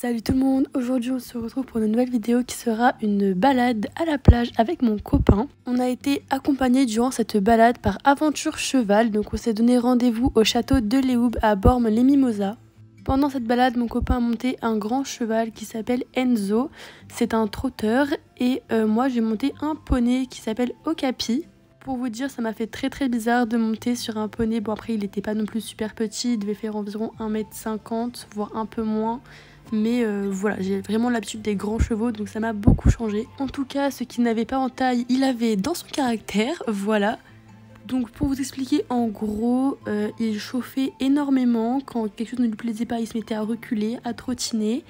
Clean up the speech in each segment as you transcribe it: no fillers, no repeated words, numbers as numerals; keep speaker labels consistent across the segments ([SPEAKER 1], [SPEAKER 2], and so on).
[SPEAKER 1] Salut tout le monde, aujourd'hui on se retrouve pour une nouvelle vidéo qui sera une balade à la plage avec mon copain. On a été accompagnés durant cette balade par Aventure Cheval, donc on s'est donné rendez-vous au château de Léhoube à Bormes-les-Mimosas. Pendant cette balade, mon copain a monté un grand cheval qui s'appelle Enzo, c'est un trotteur, et moi j'ai monté un poney qui s'appelle Okapi. Pour vous dire, ça m'a fait très bizarre de monter sur un poney. Bon après il n'était pas non plus super petit, il devait faire environ 1,50 m, voire un peu moins. Mais voilà, j'ai vraiment l'habitude des grands chevaux, donc ça m'a beaucoup changé. En tout cas, ce qu'il n'avait pas en taille, il avait dans son caractère, voilà. Donc pour vous expliquer, en gros, il chauffait énormément. Quand quelque chose ne lui plaisait pas, il se mettait à reculer, à trottiner.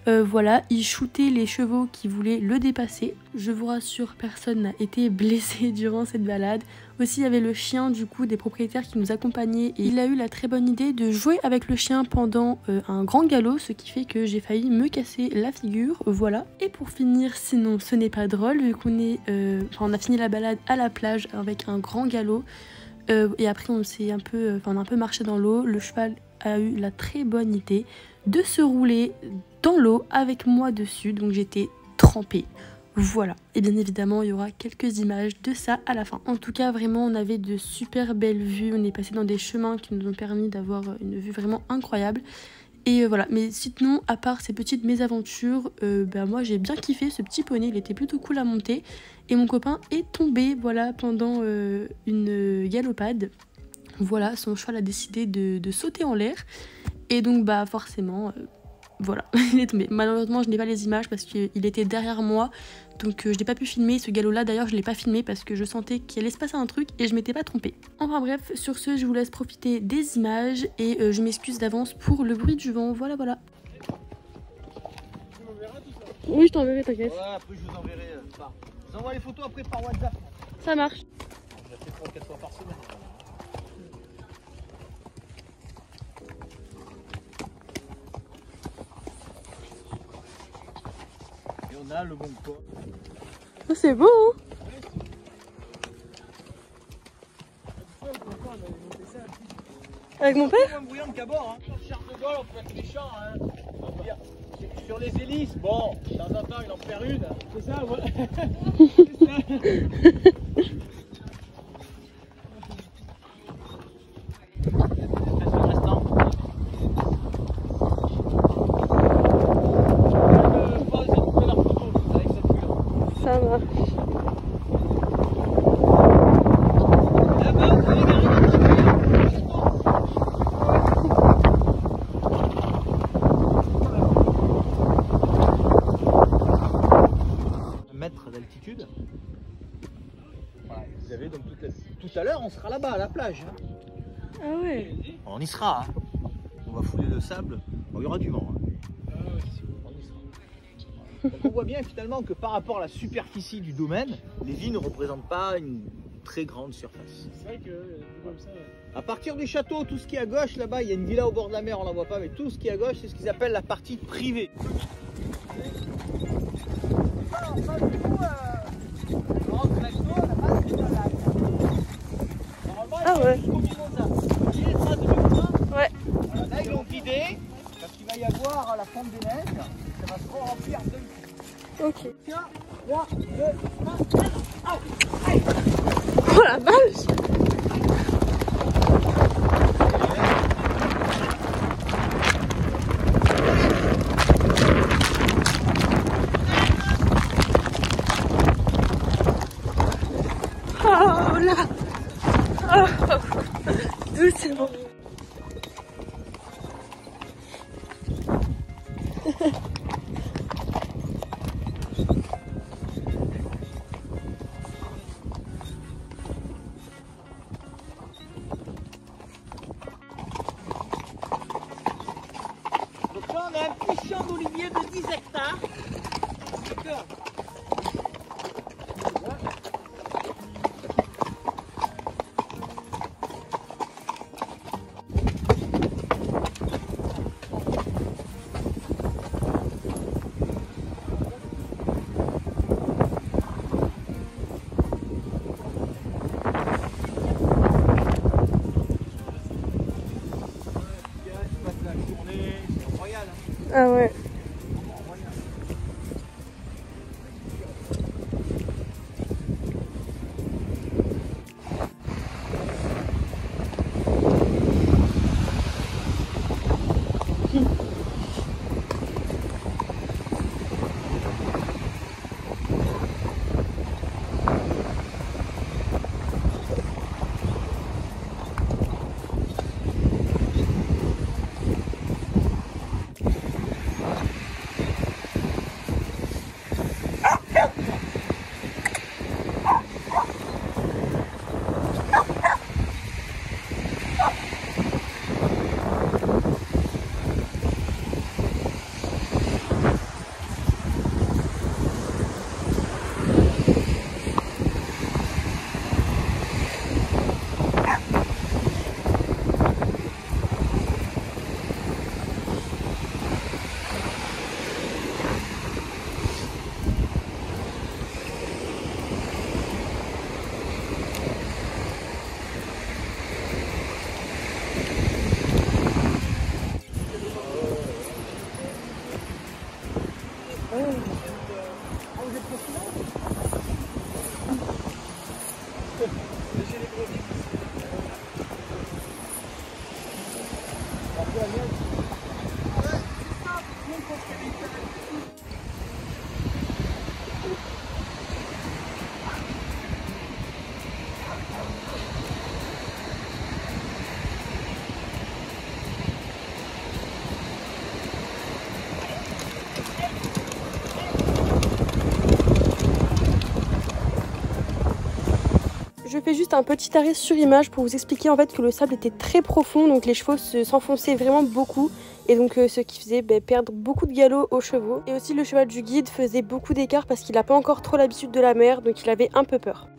[SPEAKER 1] Voilà, il shootait les chevaux qui voulaient le dépasser. Je vous rassure, personne n'a été blessé durant cette balade. Aussi, il y avait le chien du coup des propriétaires qui nous accompagnait et il a eu la très bonne idée de jouer avec le chien pendant un grand galop, ce qui fait que j'ai failli me casser la figure, voilà. Et pour finir, sinon ce n'est pas drôle, vu qu'on est, on a fini la balade à la plage avec un grand galop et après on a un peu marché dans l'eau. Le cheval a eu la très bonne idée de se rouler dans l'eau avec moi dessus, donc j'étais trempée. Voilà, et bien évidemment il y aura quelques images de ça à la fin. En tout cas vraiment on avait de super belles vues, on est passé dans des chemins qui nous ont permis d'avoir une vue vraiment incroyable. Et voilà, mais sinon à part ces petites mésaventures, moi j'ai bien kiffé ce petit poney, il était plutôt cool à monter. Et mon copain est tombé voilà, pendant une galopade. Voilà, son cheval a décidé de sauter en l'air. Et donc forcément... voilà, il est tombé. Malheureusement, je n'ai pas les images parce qu'il était derrière moi. Donc je n'ai pas pu filmer ce galop-là. D'ailleurs, je ne l'ai pas filmé parce que je sentais qu'il allait se passer un truc et je m'étais pas trompée. Enfin bref, sur ce, je vous laisse profiter des images et je m'excuse d'avance pour le bruit du vent. Voilà. Oui, je t'enverrai, t'inquiète.
[SPEAKER 2] Ouais, après je vous enverrai. Je vous envoie les photos après par WhatsApp.
[SPEAKER 1] Ça marche.
[SPEAKER 2] Je la fais 3 ou 4 fois par semaine. On a le bon quoi.
[SPEAKER 1] Oh, c'est beau hein. Avec mon père.
[SPEAKER 2] C'est moins bruyant qu'à bord. Sur le char de Gaulle, on peut être méchant. Hein. On va dire, sur les hélices, bon, de temps en temps, il en perd une. C'est ça, voilà. C'est ça.
[SPEAKER 1] Ça marche.
[SPEAKER 2] Mètres d'altitude. Voilà, vous avez donc tout à l'heure, on sera là-bas à la plage. Hein.
[SPEAKER 1] Ah ouais.
[SPEAKER 2] On y sera. Hein. On va fouler le sable. Bon, il y aura du vent. Hein. Donc on voit bien finalement que par rapport à la superficie du domaine, les villes ne représentent pas une très grande surface.
[SPEAKER 3] C'est vrai que comme ça.
[SPEAKER 2] À partir du château, tout ce qui est à gauche, là-bas, il y a une villa au bord de la mer, on la voit pas, mais tout ce qui est à gauche, c'est ce qu'ils appellent la partie privée.
[SPEAKER 1] Ah ouais. Ouais.
[SPEAKER 2] Voilà, là, ils l'ont vidé, parce qu'il va y avoir la fonte des neiges, ça va se remplir de l'eau.
[SPEAKER 1] Ok.
[SPEAKER 2] Tiens, 3, 2, 1,
[SPEAKER 1] Oh la vache. Oh là. Oh. Doucement.
[SPEAKER 2] Donc là, on a un petit champ d'olivier de 10 hectares. D'accord.
[SPEAKER 1] Ah ouais. Je fais juste un petit arrêt sur image pour vous expliquer en fait que le sable était très profond, donc les chevaux s'enfonçaient vraiment beaucoup et donc ce qui faisait perdre beaucoup de galop aux chevaux. Et aussi le cheval du guide faisait beaucoup d'écart parce qu'il n'a pas encore trop l'habitude de la mer, donc il avait un peu peur.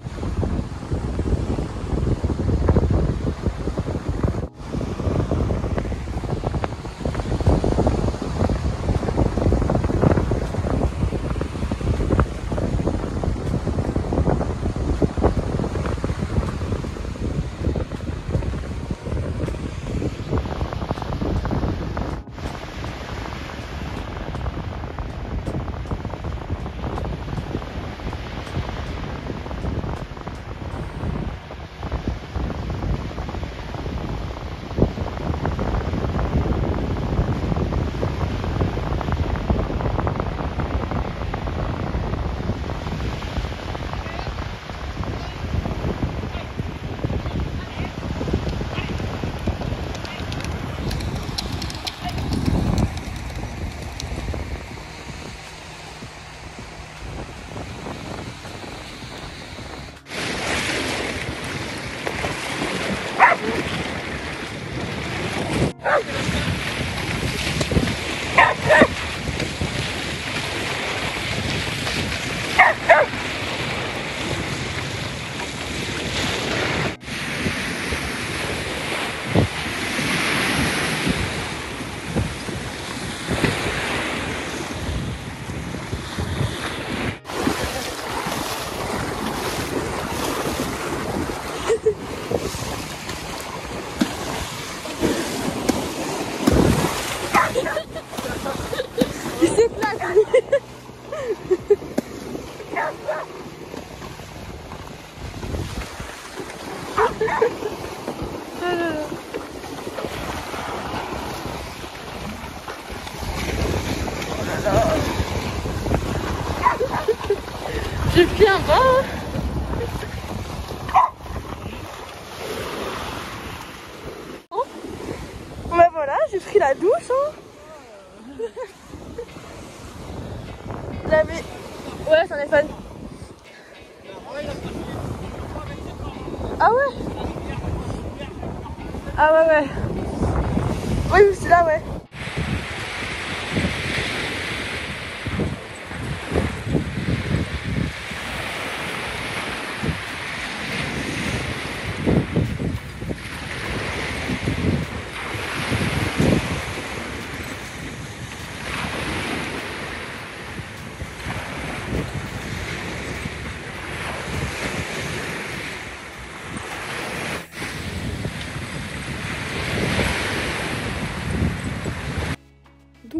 [SPEAKER 1] Je fais un bas. Oh. Bah voilà, j'ai pris la douche. Hein. J'avais... Ouais, c'est un iPhone. Ah ouais. Ah ouais, ouais. Oui, c'est là, ouais.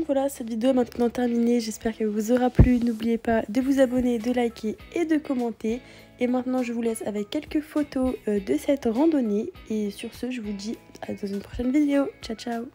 [SPEAKER 1] Voilà, cette vidéo est maintenant terminée, j'espère qu'elle vous aura plu. N'oubliez pas de vous abonner, de liker et de commenter. Et maintenant je vous laisse avec quelques photos de cette randonnée. Et sur ce, je vous dis à dans une prochaine vidéo. Ciao ciao.